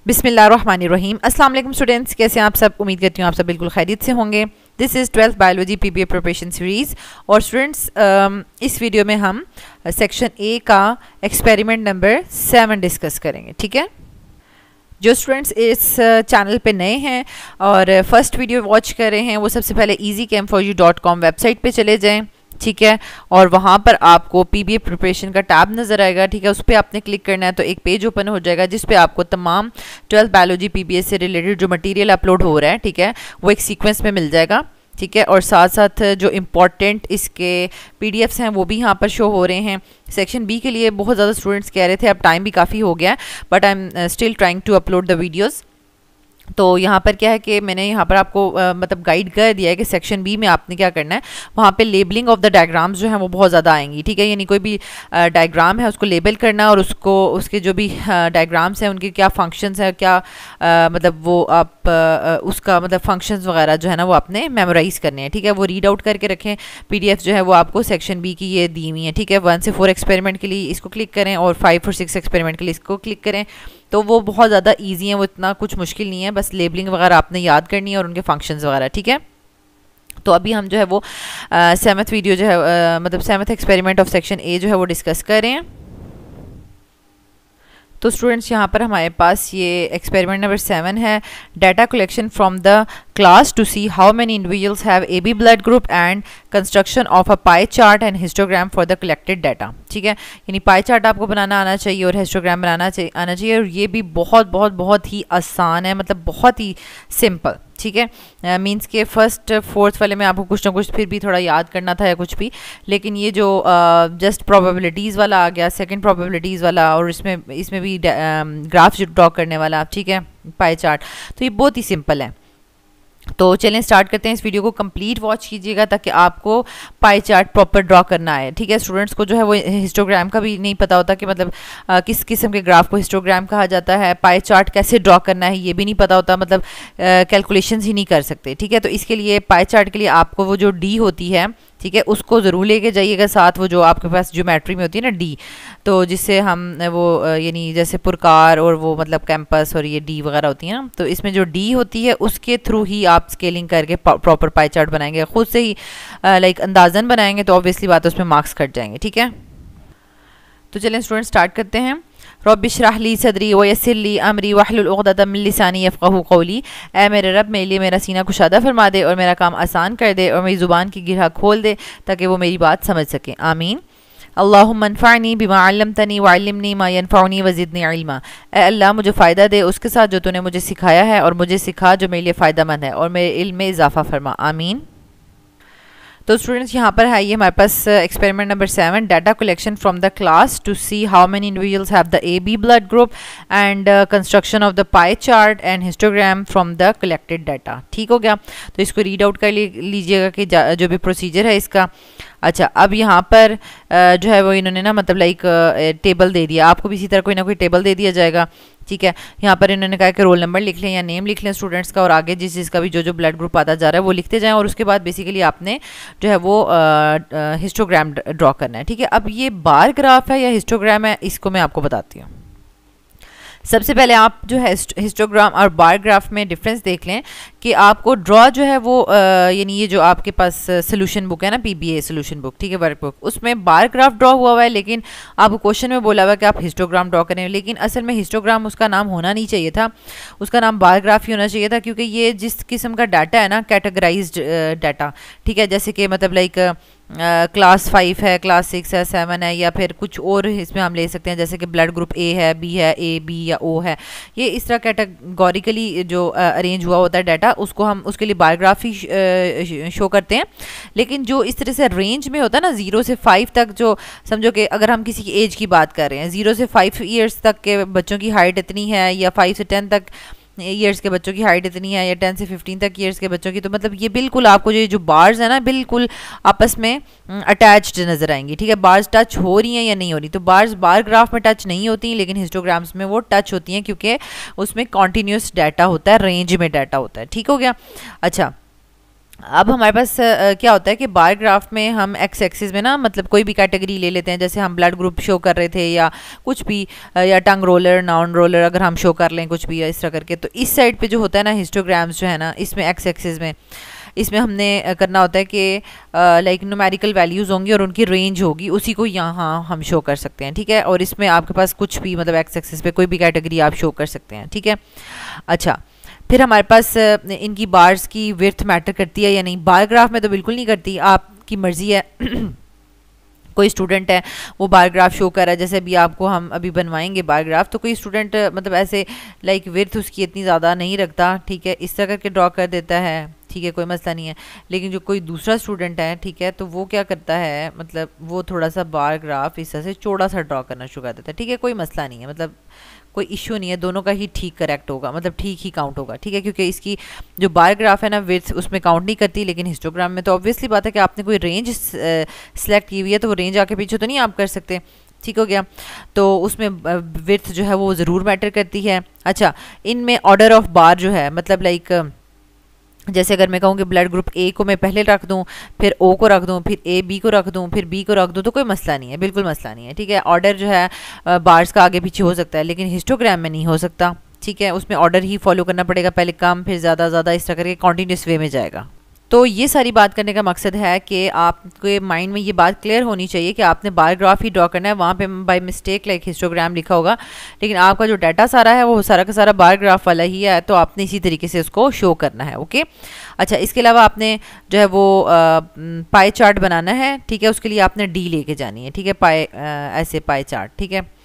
बिस्मिल्लाहिर्रहमानिर्रहीम। अस्सलाम वालेकुम स्टूडेंट्स, कैसे हैं आप सब? उम्मीद करती हूँ आप सब बिल्कुल खैरियत से होंगे। This is 12th biology PBA preparation series. और स्टूडेंट्स इस वीडियो में हम सेक्शन ए का एक्सपेरिमेंट नंबर 7 डिस्कस करेंगे। ठीक है, जो स्टूडेंट्स इस चैनल पे नए हैं और फर्स्ट वीडियो वॉच कर रहे हैं वो सबसे पहले easycam4u.com वेबसाइट पे चले जाएं। ठीक है, और वहाँ पर आपको पीबीए प्रिपरेशन का टैब नज़र आएगा। ठीक है, उस पर आपने क्लिक करना है तो एक पेज ओपन हो जाएगा जिस पे आपको तमाम 12th बायोलॉजी पीबीए से रिलेटेड जो मटेरियल अपलोड हो रहा है, ठीक है, वो एक सीक्वेंस में मिल जाएगा। ठीक है, और साथ साथ जो इम्पॉर्टेंट इसके पीडीएफ्स हैं वो भी यहाँ पर शो हो रहे हैं। सेक्शन बी के लिए बहुत ज़्यादा स्टूडेंट्स कह रहे थे, अब टाइम भी काफ़ी हो गया है, but I am still trying to upload the videos. तो यहाँ पर क्या है कि मैंने यहाँ पर आपको मतलब गाइड कर दिया है कि सेक्शन बी में आपने क्या करना है। वहाँ पे लेबलिंग ऑफ द डायग्राम्स जो हैं वो बहुत ज़्यादा आएंगी। ठीक है, यानी कोई भी डायग्राम है उसको लेबल करना और उसको उसके जो भी डायग्राम्स हैं उनके क्या फंक्शंस हैं, क्या मतलब वो आप उसका मतलब फंक्शंस वगैरह जो है ना वो आपने मेमोराइज़ करने हैं। ठीक है, वो रीड आउट करके रखें। पीडीएफ जो है वो आपको सेक्शन बी की ये दी हुई है। ठीक है, 1 से 4 एक्सपेरिमेंट के लिए इसको क्लिक करें और 5 और 6 एक्सपेरिमेंट के लिए इसको क्लिक करें। तो वो बहुत ज़्यादा इजी है, वो इतना कुछ मुश्किल नहीं है, बस लेबलिंग वगैरह आपने याद करनी है और उनके फंक्शंस वगैरह। ठीक है, तो अभी हम जो है वो 7th वीडियो जो है मतलब 7th experiment of section A जो है वो डिस्कस कर रहे हैं। तो स्टूडेंट्स यहाँ पर हमारे पास ये एक्सपेरिमेंट नंबर 7 है, data collection from the class to see how many individuals have AB blood group and construction of a pie chart and histogram for the collected data. ठीक है, यानी पाई चार्ट आपको बनाना आना चाहिए और हिस्टोग्राम बनाना आना चाहिए, और ये भी बहुत ही आसान है, मतलब बहुत ही सिंपल। ठीक है, मींस के फर्स्ट फोर्थ वाले में आपको कुछ ना कुछ फिर भी थोड़ा याद करना था या कुछ भी, लेकिन ये जो जस्ट प्रोबेबिलिटीज़ वाला आ गया, सेकंड प्रोबेबिलिटीज़ वाला, और इसमें भी ग्राफ ड्रॉ करने वाला आप, ठीक है, पाई चार्ट, तो ये बहुत ही सिंपल है। तो चलें स्टार्ट करते हैं। इस वीडियो को कंप्लीट वॉच कीजिएगा ताकि आपको पाई चार्ट प्रॉपर ड्रॉ करना है। ठीक है, स्टूडेंट्स को जो है वो हिस्टोग्राम का भी नहीं पता होता कि मतलब किस किस्म के ग्राफ को हिस्टोग्राम कहा जाता है, पाई चार्ट कैसे ड्रॉ करना है ये भी नहीं पता होता, मतलब कैलकुलेशंस ही नहीं कर सकते। ठीक है, तो इसके लिए पाई चार्ट के लिए आपको वो जो डी होती है, ठीक है, उसको ज़रूर लेके जाइएगा साथ, वो जो आपके पास ज्योमेट्री में होती है ना डी, तो जिससे हम वो यानी जैसे पुरकार और वो मतलब कैंपस और ये डी वगैरह होती है ना, तो इसमें जो डी होती है उसके थ्रू ही आप स्केलिंग करके प्रॉपर पाई चार्ट बनाएंगे। खुद से ही लाइक अंदाज़न बनाएंगे तो ऑब्वियसली बात है उसमें मार्क्स कट जाएंगे। ठीक है, तो चलें स्टूडेंट स्टार्ट करते हैं। रब्बिश्रह ली सदरी वयस्सिर ली अमरी वहलुल उक़दतम मिन लिसानी यफ़क़हू क़ौली। ऐ मेरे रब, मेरे लिए मेरा सीना कुशादा फरमा दे और मेरा काम आसान कर दे और मेरी ज़ुबान की गिरह खोल दे ताकि वो मेरी बात समझ सकें। आमीन। अल्लाहुम्मा अन्फ़अनी बिमा अल्लमतनी वअल्लिमनी मा यनफ़अनी वज़िदनी इल्मा। ऐ अल्लाह, मुझे फ़ायदा दे उसके साथ जो तूने मुझे सिखाया है और मुझे सिखा जो मेरे लिए फ़ायदा मंद है और मेरे इल्म में इजाफ़ा फरमा। आमीन। तो स्टूडेंट्स यहाँ पर है ये हमारे पास experiment number 7, data collection from the class to see how many individuals have the AB blood group and construction of the pie chart and histogram from the collected data. ठीक हो गया, तो इसको रीड आउट कर लीजिएगा कि जो भी प्रोसीजर है इसका। अच्छा, अब यहाँ पर जो है वो इन्होंने ना मतलब लाइक टेबल दे दिया, आपको भी इसी तरह कोई ना कोई टेबल दे दिया जाएगा। ठीक है, यहाँ पर इन्होंने कहा कि रोल नंबर लिख लें या नेम लिख लें स्टूडेंट्स का, और आगे जिस जिसका भी जो ब्लड ग्रुप आता जा रहा है वो लिखते जाएं, और उसके बाद बेसिकली आपने जो है वो हिस्टोग्राम ड्रॉ करना है। ठीक है, अब ये बार ग्राफ है या हिस्टोग्राम है इसको मैं आपको बताती हूँ। सबसे पहले आप जो है हिस्टोग्राम और बार ग्राफ में डिफरेंस देख लें कि आपको ड्रॉ जो है वो यानी ये जो आपके पास सोल्यूशन बुक है ना, पीबीए सोल्यूशन बुक, ठीक है, वर्क बुक, उसमें बार ग्राफ ड्रॉ हुआ है, लेकिन आपको क्वेश्चन में बोला हुआ है कि आप हिस्टोग्राम ड्रॉ करें, लेकिन असल में हिस्टोग्राम उसका नाम होना नहीं चाहिए था, उसका नाम बार ग्राफ ही होना चाहिए था, क्योंकि ये जिस किस्म का डाटा है ना, कैटेगराइज्ड डाटा, ठीक है, जैसे कि मतलब लाइक क्लास 5 है, क्लास 6 है, 7 है, या फिर कुछ और इसमें हम ले सकते हैं, जैसे कि ब्लड ग्रुप ए है, बी है, ए बी या ओ है, ये इस तरह कैटेगोरिकली जो अरेंज हुआ होता है डाटा, उसको हम उसके लिए बायोग्राफ ही शो करते हैं। लेकिन जो इस तरह से रेंज में होता है ना 0 से 5 तक, जो समझो कि अगर हम किसी की एज की बात कर रहे हैं, 0 से 5 ईयर्स तक के बच्चों की हाइट इतनी है, या 5 से 10 तक ईयर्स के बच्चों की हाइट इतनी है, या 10 से 15 तक ईयर्स के बच्चों की, तो मतलब ये बिल्कुल आपको जो बार्स है ना बिल्कुल आपस में अटैच्ड नजर आएंगी। ठीक है, बार्स टच हो रही हैं या नहीं हो रही, तो बार्स बार ग्राफ में टच नहीं होती, लेकिन हिस्टोग्राम्स में वो टच होती हैं क्योंकि उसमें कॉन्टीन्यूस डाटा होता है, रेंज में डाटा होता है। ठीक हो गया। अच्छा, अब हमारे पास क्या होता है कि बार ग्राफ में हम एक्स एक्सिस में ना मतलब कोई भी कैटेगरी ले लेते हैं, जैसे हम ब्लड ग्रुप शो कर रहे थे या कुछ भी, या टंग रोलर, नाउन रोलर अगर हम शो कर लें कुछ भी इस तरह करके, तो इस साइड पे जो होता है ना हिस्टोग्राम्स जो है ना, इसमें एक्स एक्सिस में इसमें हमने करना होता है कि लाइक न्यूमेरिकल वैल्यूज़ होंगी और उनकी रेंज होगी, उसी को यहाँ हम शो कर सकते हैं, ठीक है। और इसमें आपके पास कुछ भी मतलब एक्स एक्सिस पे कोई भी कैटेगरी आप शो कर सकते हैं, ठीक है। अच्छा, फिर हमारे पास इनकी बार्स की विड्थ मैटर करती है या नहीं? बार ग्राफ में तो बिल्कुल नहीं करती, आपकी मर्ज़ी है कोई स्टूडेंट है वो बार ग्राफ शो कर रहा है, जैसे अभी आपको हम अभी बनवाएंगे बार ग्राफ, तो कोई स्टूडेंट मतलब ऐसे लाइक विड्थ उसकी इतनी ज़्यादा नहीं रखता, ठीक है, इस तरह करके ड्रॉ कर देता है, ठीक है, कोई मसला नहीं है। लेकिन जो कोई दूसरा स्टूडेंट है, ठीक है, तो वो क्या करता है, मतलब वो थोड़ा सा बार ग्राफ इस तरह से चौड़ा सा ड्रॉ करना शुरू कर देता है, ठीक है, कोई मसला नहीं है, मतलब कोई इश्यू नहीं है, दोनों का ही ठीक करेक्ट होगा, मतलब ठीक ही काउंट होगा, ठीक है, क्योंकि इसकी जो बार ग्राफ है ना विड्थ उसमें काउंट नहीं करती, लेकिन हिस्टोग्राम में तो ऑब्वियसली बात है कि आपने कोई रेंज सेलेक्ट की हुई है, तो वो रेंज आके पीछे तो नहीं आप कर सकते, ठीक हो गया। तो उसमें विड्थ जो है वो ज़रूर मैटर करती है। अच्छा, इनमें ऑर्डर ऑफ बार जो है मतलब लाइक जैसे अगर मैं कहूँ कि ब्लड ग्रुप ए को मैं पहले रख दूँ, फिर ओ को रख दूँ, फिर ए बी को रख दूँ, फिर बी को रख दूँ, तो कोई मसला नहीं है, बिल्कुल मसला नहीं है, ठीक है। ऑर्डर जो है बार्स का आगे पीछे हो सकता है, लेकिन हिस्टोग्राम में नहीं हो सकता, ठीक है, उसमें ऑर्डर ही फॉलो करना पड़ेगा, पहले कम फिर ज़्यादा, ज़्यादा इस तरह करके कॉन्टीन्यूस वे में जाएगा। तो ये सारी बात करने का मकसद है कि आपके माइंड में ये बात क्लियर होनी चाहिए कि आपने बार ग्राफ ही ड्रॉ करना है, वहाँ पे बाय मिस्टेक लाइक हिस्टोग्राम लिखा होगा, लेकिन आपका जो डाटा सारा है वो सारा का सारा बार ग्राफ वाला ही है, तो आपने इसी तरीके से उसको शो करना है, ओके। अच्छा, इसके अलावा आपने जो है वो पाई चार्ट बनाना है, ठीक है, उसके लिए आपने डी लेके जानी है, ठीक है, पाई ऐसे पाई चार्ट, ठीक है।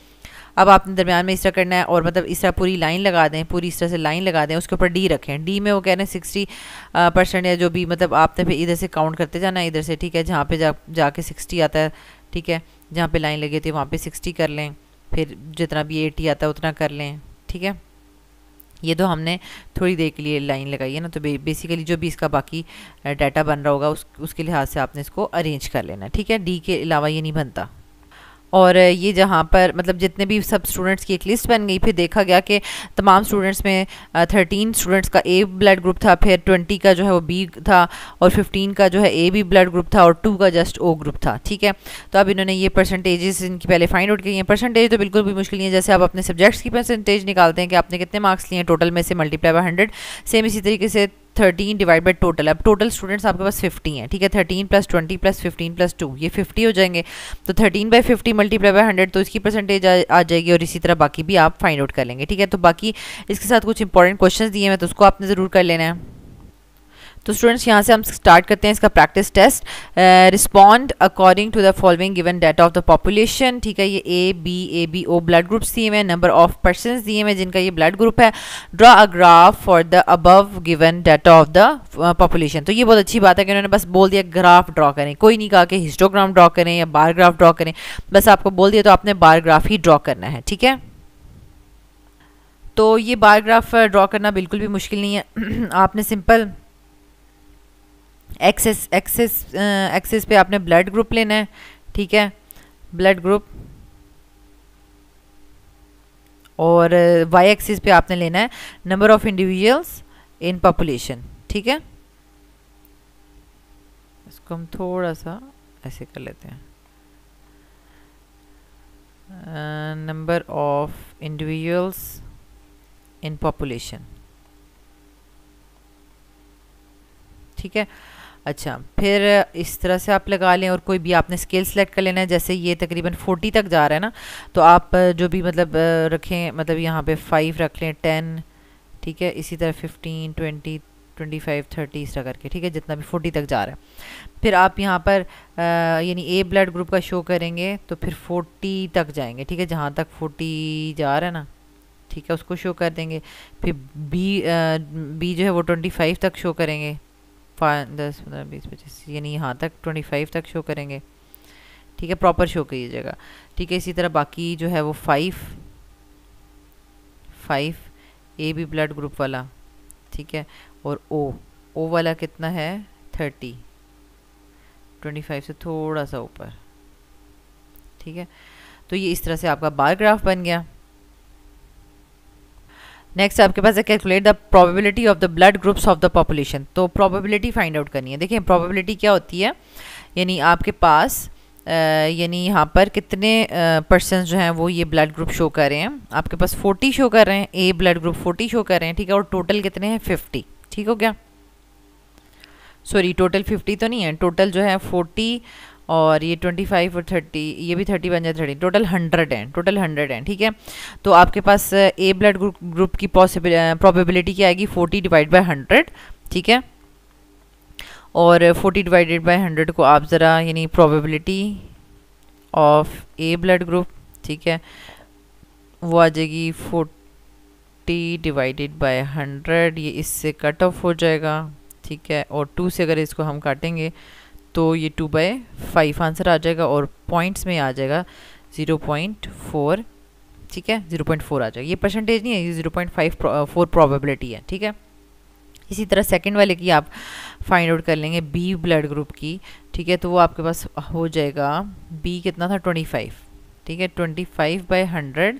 अब आपने दरमियान में इस तरह करना है और मतलब इस तरह पूरी लाइन लगा दें, पूरी इस तरह से लाइन लगा दें, उसके ऊपर डी रखें, डी में वो कह रहे हैं 60% या जो भी, मतलब आपने फिर इधर से काउंट करते जाना है इधर से, ठीक है, जहाँ पे जाके 60 आता है, ठीक है, जहाँ पे लाइन लगी थी वहाँ पे 60 कर लें, फिर जितना भी 80 आता है उतना कर लें, ठीक है। ये तो हमने थोड़ी देर के लिए लाइन लगाई है ना, तो बेसिकली जो भी इसका बाकी डाटा बन रहा होगा उसके लिहाज से आपने इसको अरेंज कर लेना, ठीक है, डी के अलावा ये नहीं बनता। और ये जहाँ पर मतलब जितने भी सब स्टूडेंट्स की एक लिस्ट बन गई, फिर देखा गया कि तमाम स्टूडेंट्स में 13 स्टूडेंट्स का ए ब्लड ग्रुप था, फिर 20 का जो है वो बी था, और 15 का जो है ए बी ब्लड ग्रुप था, और 2 का जस्ट ओ ग्रुप था, ठीक है। तो अब इन्होंने ये परसेंटेजेस इनकी पहले फाइंड आउट की हैं। परसेंटेज तो बिल्कुल भी मुश्किल नहीं है, जैसे आप अपने सब्जेक्ट्स की परसेंटेज निकालते हैं कि आपने कितने मार्क्स लिए हैं टोटल में से मल्टीप्लाई बाय 100, सेम इसी तरीके से 13 डिवाइड बाई टोटल। अब टोटल स्टूडेंट्स आपके पास 50 हैं, ठीक है, 13 + 20 + 15 + 2 ये 50 हो जाएंगे, तो 13/50 मल्टीप्लाई बाय 100, तो इसकी परसेंटेज आ जाएगी, और इसी तरह बाकी भी आप फाइंड आउट कर लेंगे, ठीक है। तो बाकी इसके साथ कुछ इंपॉर्टेंट क्वेश्चंस दिए हैं, तो उसको आपने ज़रूर कर लेना है। तो स्टूडेंट्स यहाँ से हम स्टार्ट करते हैं इसका practice test. Respond according to the following given data of the population, ठीक है, ये A B O blood groups दिए हुए हैं, नंबर ऑफ पर्सन दिए हुए हैं जिनका ये ब्लड ग्रुप है, draw a graph for the above given data of the population. तो ये बहुत अच्छी बात है कि उन्होंने बस बोल दिया ग्राफ ड्रॉ करें, कोई नहीं कहा कि हिस्टोग्राम ड्रॉ करें या बार ग्राफ ड्रॉ करें, बस आपको बोल दिया तो आपने बार ग्राफ ही ड्रॉ करना है, ठीक है। तो ये बार ग्राफ ड्रॉ करना बिल्कुल भी मुश्किल नहीं है आपने सिंपल एक्सिस पे आपने ब्लड ग्रुप लेना है, ठीक है, ब्लड ग्रुप, और वाई एक्सिस पे आपने लेना है number of individuals in population, ठीक है। इसको हम थोड़ा सा ऐसे कर लेते हैं, number of individuals in population, ठीक है। अच्छा, फिर इस तरह से आप लगा लें, और कोई भी आपने स्केल सेलेक्ट कर लेना है, जैसे ये तकरीबन 40 तक जा रहा है ना, तो आप जो भी मतलब रखें, मतलब यहाँ पे 5 रख लें, 10, ठीक है, इसी तरह 15, 20, 25, 30 इस तरह करके, ठीक है, जितना भी 40 तक जा रहा है। फिर आप यहाँ पर यानी ए ब्लड ग्रुप का शो करेंगे, तो फिर 40 तक जाएंगे, ठीक है, जहाँ तक 40 जा रहा है ना, ठीक है, उसको शो कर देंगे। फिर बी जो है वो 25 तक शो करेंगे, 10, 15, 20, 25, यानी यहाँ तक 25 तक शो करेंगे, ठीक है, प्रॉपर शो कीजिएगा, ठीक है। इसी तरह बाकी जो है वो 5 ए बी ब्लड ग्रुप वाला, ठीक है, और ओ वाला कितना है 30, 25 से थोड़ा सा ऊपर, ठीक है। तो ये इस तरह से आपका बार ग्राफ बन गया। नेक्स्ट आपके पास है calculate the probability of the blood groups of the population. तो प्रोबेबिलिटी फाइंड आउट करनी है। देखिए प्रोबेबिलिटी क्या होती है, यानी आपके पास यानी यहाँ पर कितने पर्सन्स जो हैं वो ये ब्लड ग्रुप शो कर रहे हैं। आपके पास 40 शो कर रहे हैं, ए ब्लड ग्रुप 40 शो कर रहे हैं, ठीक है, और टोटल कितने हैं 50, ठीक हो गया। सॉरी टोटल 50 तो नहीं है, टोटल जो है 40 और ये 25 और 30, ये भी 30 बन जाए 30, टोटल 100 हैं, टोटल 100 हैं, ठीक है। तो आपके पास ए ब्लड ग्रुप की प्रोबेबिलिटी क्या आएगी 40 डिवाइड बाय 100, ठीक है। और 40 डिवाइडेड बाय 100 को आप ज़रा यानी probability of A blood group, ठीक है, वो आ जाएगी 40 डिवाइडेड बाय 100, ये इससे कट ऑफ हो जाएगा, ठीक है। और 2 से अगर इसको हम काटेंगे तो ये 2/5 आंसर आ जाएगा और पॉइंट्स में आ जाएगा 0.4, ठीक है, 0.4 आ जाएगा। ये परसेंटेज नहीं है, ये 0.54 प्रोबेबिलिटी है, ठीक है। इसी तरह सेकंड वाले की आप फाइंड आउट कर लेंगे बी ब्लड ग्रुप की, ठीक है। तो वो आपके पास हो जाएगा बी कितना था 25, ठीक है, 25/100,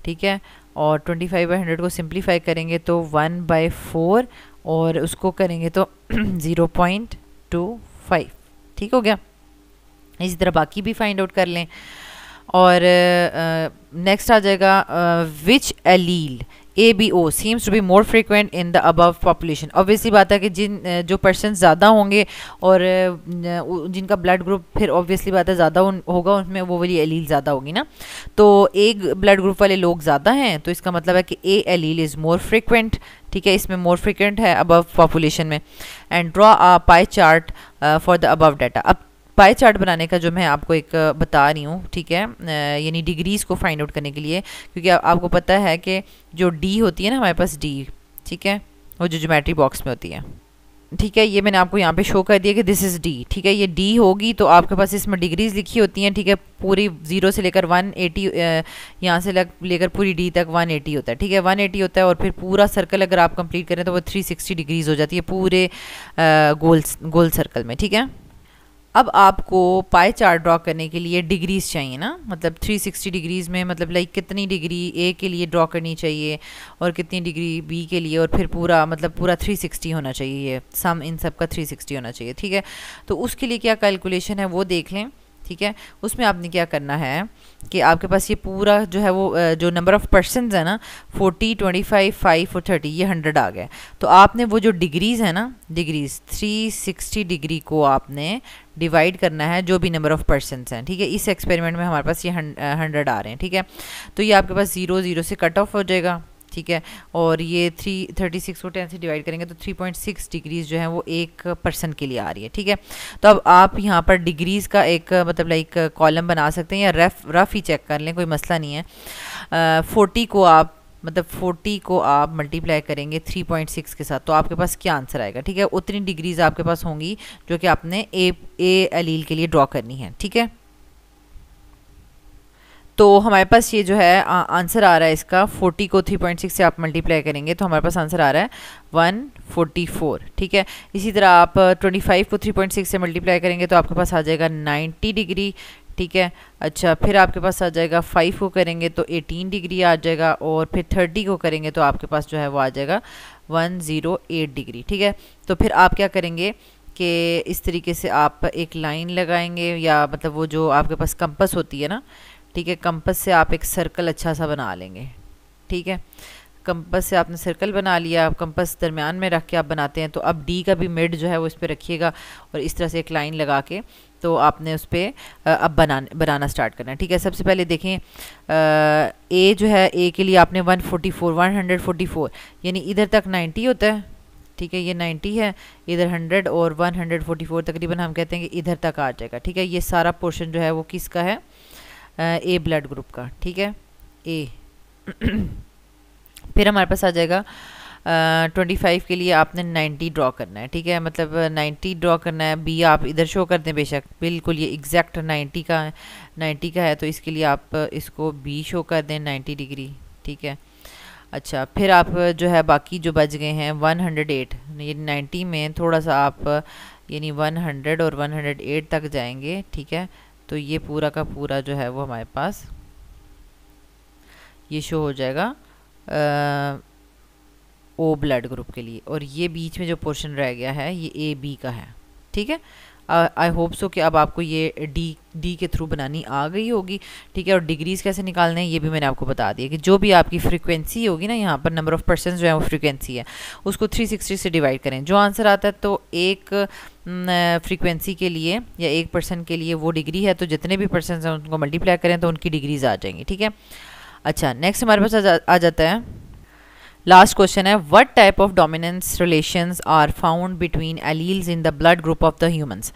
ठीक है। और 25/100 को सिंप्लीफाई करेंगे तो 1/4 और उसको करेंगे तो 0.25, ठीक हो गया। इसी तरह बाकी भी फाइंड आउट कर लें। और नेक्स्ट आ जाएगा विच allele ABO seems to be more frequent in the above population। Obviously बात है कि जो पर्सन ज़्यादा होंगे और जिनका ब्लड ग्रुप फिर ऑब्वियसली बात है ज़्यादा होगा, उनमें वो वाली एलील ज़्यादा होगी ना। तो एक ब्लड ग्रुप वाले लोग ज़्यादा हैं, तो इसका मतलब है कि ए एलील इज़ मोर फ्रिक्वेंट, ठीक है, इसमें मोर फ्रिक्वेंट है अबव पॉपुलेशन में। And draw a pie chart for the above data. अब पाई चार्ट बनाने का जो मैं आपको एक बता रही हूँ, ठीक है, यानी डिग्रीज़ को फाइंड आउट करने के लिए, क्योंकि आपको पता है कि जो डी होती है ना हमारे पास डी, ठीक है, वो जो ज्योमेट्री बॉक्स में होती है, ठीक है, ये मैंने आपको यहाँ पे शो कर दिया कि दिस इज़ डी, ठीक है। ये डी होगी तो आपके पास इसमें डिग्रीज लिखी होती हैं, ठीक है, पूरी 0 से लेकर 180, यहाँ से लेकर पूरी डी तक 180 होता है, ठीक है, 180 होता है। और फिर पूरा सर्कल अगर आप कंप्लीट करें तो वो 360 डिग्रीज हो जाती है पूरे गोल सर्कल में, ठीक है। अब आपको पाई चार्ट ड्रॉ करने के लिए डिग्रीज चाहिए ना, मतलब 360 डिग्रीज में मतलब लाइक कितनी डिग्री ए के लिए ड्रॉ करनी चाहिए और कितनी डिग्री बी के लिए, और फिर पूरा मतलब पूरा 360 होना चाहिए, ये सम इन सब का 360 होना चाहिए, ठीक है। तो उसके लिए क्या कैलकुलेशन है वो देख लें, ठीक है। उसमें आपने क्या करना है कि आपके पास ये पूरा जो है वो जो नंबर ऑफ़ पर्सनस है ना 40, 25, 5 और 30, ये 100 आ गया। तो आपने वो जो डिग्रीज़ है ना, डिग्रीज़ 360 डिग्री को आपने डिवाइड करना है जो भी नंबर ऑफ़ पर्सनस हैं, ठीक है। इस एक्सपेरिमेंट में हमारे पास ये 100 आ रहे हैं, ठीक है। तो ये आपके पास 0 से कट ऑफ हो जाएगा, ठीक है। और ये 336 को 10 से डिवाइड करेंगे तो 3.6 डिग्रीज जो है वो एक पर्सन के लिए आ रही है, ठीक है। तो अब आप यहाँ पर डिग्रीज़ का एक मतलब लाइक कॉलम बना सकते हैं या रफ ही चेक कर लें, कोई मसला नहीं है। 40 को आप मल्टीप्लाई करेंगे 3.6 के साथ, तो आपके पास क्या आंसर आएगा, ठीक है। उतनी डिग्रीज आपके पास होंगी जो कि आपने ए एलील के लिए ड्रॉ करनी है, ठीक है। तो हमारे पास ये जो है आंसर आ रहा है इसका 40 को 3.6 से आप मल्टीप्लाई करेंगे तो हमारे पास आंसर आ रहा है 144, ठीक है। इसी तरह आप 25 को 3.6 से मल्टीप्लाई करेंगे तो आपके पास आ जाएगा 90 डिग्री, ठीक है। अच्छा, फिर आपके पास आ जाएगा 5 को करेंगे तो 18 डिग्री आ जाएगा, और फिर 30 को करेंगे तो आपके पास जो है वो आ जाएगा 108 डिग्री, ठीक है। तो फिर आप क्या करेंगे कि इस तरीके से आप एक लाइन लगाएंगे, या मतलब वो जो आपके पास कंपस होती है ना, ठीक है, कंपस से आप एक सर्कल अच्छा सा बना लेंगे, ठीक है। कंपस से आपने सर्कल बना लिया, कंपस दरमियान में रख के आप बनाते हैं, तो अब डी का भी मिड जो है वो इस पर रखिएगा और इस तरह से एक लाइन लगा के तो आपने उस पर अब बनाना स्टार्ट करना है, ठीक है। सबसे पहले देखें ए जो है, ए के लिए आपने 144 यानी इधर तक 90 होता है, ठीक है, ये 90 है, इधर 100 और 144 तकरीबन हम कहते हैं कि इधर तक आ जाएगा, ठीक है। ये सारा पोर्शन जो है वो किसका है, ए ब्लड ग्रुप का, ठीक है, ए। फिर हमारे पास आ जाएगा 25 के लिए आपने 90 ड्रॉ करना है, ठीक है, मतलब 90 ड्रॉ करना है। बी आप इधर शो कर दें, बेशक बिल्कुल ये एग्जैक्ट 90 का है, तो इसके लिए आप इसको बी शो कर दें 90 डिग्री, ठीक है। अच्छा, फिर आप जो है बाकी जो बच गए हैं 108, ये 90 में थोड़ा सा आप यानी 100 और 108 तक जाएंगे, ठीक है। तो ये पूरा का पूरा जो है वो हमारे पास ये शो हो जाएगा ओ ब्लड ग्रुप के लिए, और ये बीच में जो पोर्शन रह गया है ये ए बी का है। ठीक है, आई होप सो कि अब आपको ये डी के थ्रू बनानी आ गई होगी। ठीक है, और डिग्रीज कैसे निकालने हैं ये भी मैंने आपको बता दिया कि जो भी आपकी फ्रीक्वेंसी होगी ना, यहाँ पर नंबर ऑफ पर्सन जो है वो फ्रीक्वेंसी है, उसको 360 से डिवाइड करें। जो आंसर आता है तो एक फ्रीक्वेंसी के लिए या एक पर्सन के लिए वो डिग्री है, तो जितने भी पर्सन हैं उनको मल्टीप्लाई करें तो उनकी डिग्रीज आ जाएंगी। ठीक है, अच्छा नेक्स्ट हमारे पास आ जाता है लास्ट क्वेश्चन है, what type of dominance relations are found between alleles in the blood group of the humans.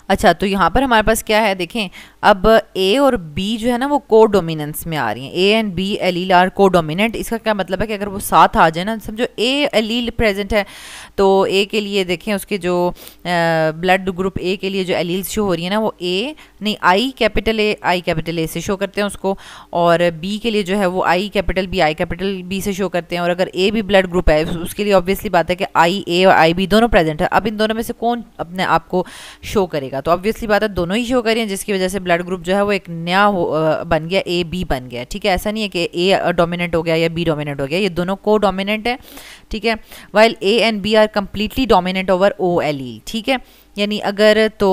अच्छा, तो यहाँ पर हमारे पास क्या है, देखें अब ए और बी जो है ना वो को डोमिनेंस में आ रही हैं। A and B allele are codominant. इसका क्या मतलब है कि अगर वो साथ आ जाए ना, समझो ए एलील प्रेजेंट है तो ए के लिए देखें उसके जो ब्लड ग्रुप ए के लिए जो एलील्स शो हो रही है ना वो ए नहीं आई कैपिटल ए से शो करते हैं उसको, और बी के लिए जो है वो आई कैपिटल बी से शो करते हैं। और अगर ए भी ब्लड ग्रुप है उसके लिए ऑब्वियसली बात है कि आई ए और आई बी दोनों प्रेजेंट है। अब इन दोनों में से कौन अपने आप को शो करेगा, तो ऑब्वियसली बात है दोनों ही शो करें, जिसकी वजह से ब्लड ग्रुप जो है वो एक नया बन गया, ए बी बन गया। ठीक है, ऐसा नहीं है कि ए डोमिनेंट हो गया या बी डोमिनेंट हो गया, ये दोनों को डोमिनेंट है। ठीक है, while A and B are completely dominant over O allele. ठीक है, यानी अगर तो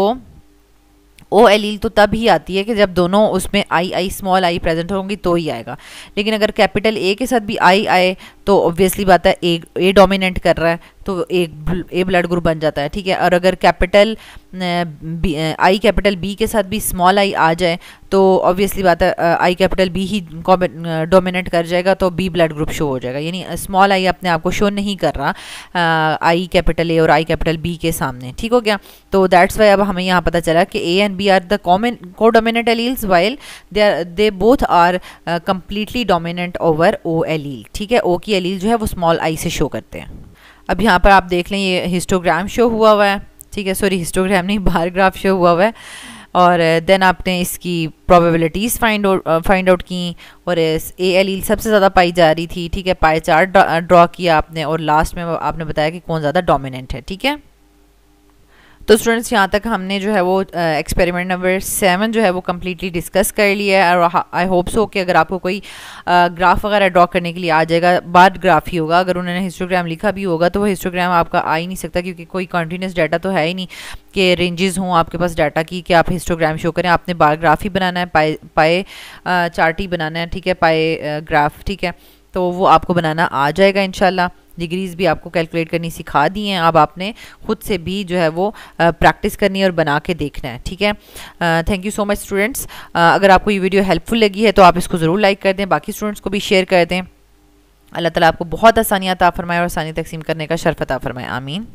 ओ एलील तो तब ही आती है कि जब दोनों उसमें आई स्मॉल आई प्रेजेंट होंगी तो ही आएगा। लेकिन अगर कैपिटल ए के साथ भी आई आए तो ऑब्वियसली बात है ए डोमिनेट कर रहा है तो ए ब्लड ग्रुप बन जाता है। ठीक है, और अगर कैपिटल आई कैपिटल बी के साथ भी स्मॉल आई आ जाए तो ऑब्वियसली बात है आई कैपिटल बी ही डोमिनेट कर जाएगा, तो बी ब्लड ग्रुप शो हो जाएगा। यानी स्मॉल आई अपने आप को शो नहीं कर रहा आई कैपिटल ए और आई कैपिटल बी के सामने। ठीक हो गया, तो दैट्स वाई अब हमें यहाँ पता चला कि A and B are the common co dominant alleles while they both are completely dominant over O allele. ठीक है, ओ की एलील जो है वो स्मॉल आई से शो करते हैं। अब यहाँ पर आप देख लें ये हिस्टोग्राम शो हुआ है। ठीक है, सॉरी हिस्टोग्राम नहीं, बार ग्राफ शो हुआ है। और देन आपने इसकी प्रोबेबिलिटीज़ फाइंड आउट की और ए एलील सबसे ज़्यादा पाई जा रही थी। ठीक है, पाई चार्ट ड्रॉ किया आपने और लास्ट में आपने बताया कि कौन ज़्यादा डोमिनेंट है। ठीक है, तो स्टूडेंट्स यहाँ तक हमने जो है वो एक्सपेरिमेंट नंबर 7 जो है वो कम्प्लीटली डिस्कस कर लिया है। और आई होप सो कि अगर आपको कोई ग्राफ वगैरह ड्रॉ करने के लिए आ जाएगा, बार ग्राफ ही होगा। अगर उन्होंने हिस्टोग्राम लिखा भी होगा तो वो हिस्टोग्राम आपका आ ही नहीं सकता, क्योंकि कोई कंटिन्यूस डाटा तो है ही नहीं कि रेंजेस हों आपके पास डाटा की कि आप हिस्टोग्राम शो करें। आपने बार ग्राफ ही बनाना है, पाए चार्ट ही बनाना है। ठीक है, पाए ग्राफ। ठीक है, तो वो आपको बनाना आ जाएगा इंशाल्लाह। डिग्रीज भी आपको कैलकुलेट करनी सिखा दी हैं, अब आपने खुद से भी जो है वो प्रैक्टिस करनी है और बना के देखना है। ठीक है, thank you so much students. अगर आपको ये वीडियो हेल्पफुल लगी है तो आप इसको ज़रूर लाइक कर दें, बाकी स्टूडेंट्स को भी शेयर कर दें। अल्लाह ताला आपको बहुत आसानियाँ अता फरमाए और आसानी तकसीम करने का शर्फ अता फरमाए। आमीन।